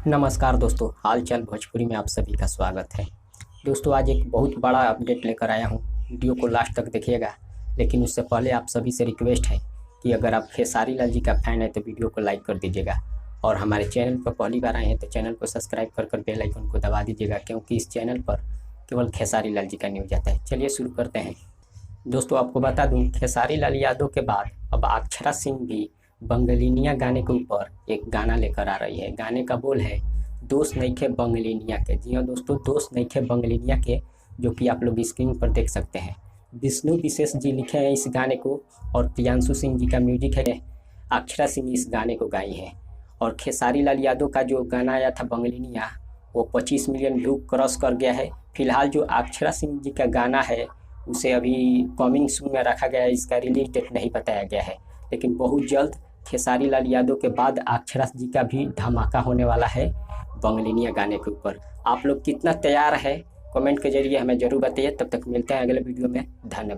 नमस्कार दोस्तों, हाल चाल भोजपुरी में आप सभी का स्वागत है। दोस्तों, आज एक बहुत बड़ा अपडेट लेकर आया हूँ। वीडियो को लास्ट तक देखिएगा, लेकिन उससे पहले आप सभी से रिक्वेस्ट है कि अगर आप खेसारी लाल जी का फैन है तो वीडियो को लाइक कर दीजिएगा और हमारे चैनल पर पहली बार आए हैं तो चैनल को सब्सक्राइब कर बेल आइकन को दबा दीजिएगा, क्योंकि इस चैनल पर केवल खेसारी लाल जी का न्यूज़ आता है। चलिए शुरू करते हैं। दोस्तों, आपको बता दूं, खेसारी लाल यादव के बाद अब अक्षरा सिंह भी बंगलिनिया गाने के ऊपर एक गाना लेकर आ रही है। गाने का बोल है दोस्त नइखे बंगलिनिया के। जी हाँ दोस्तों, दोस्त नइखे बंगलिनिया के, जो कि आप लोग स्क्रीन पर देख सकते हैं। विष्णु विशेष जी लिखे हैं इस गाने को और प्रियांशु सिंह जी का म्यूजिक है। अक्षरा सिंह इस गाने को गाई है और खेसारी लाल यादव का जो गाना आया था बंगलिनिया, वो 25 मिलियन व्यू क्रॉस कर गया है। फिलहाल जो अक्षरा सिंह जी का गाना है उसे अभी कमिंग सून में रखा गया है। इसका रिलीज डेट नहीं बताया गया है, लेकिन बहुत जल्द खेसारी लाल यादव के बाद अक्षरा जी का भी धमाका होने वाला है बंगलिनिया गाने के ऊपर। आप लोग कितना तैयार है कमेंट के जरिए हमें जरूर बताइए। तब तक मिलते हैं अगले वीडियो में। धन्यवाद।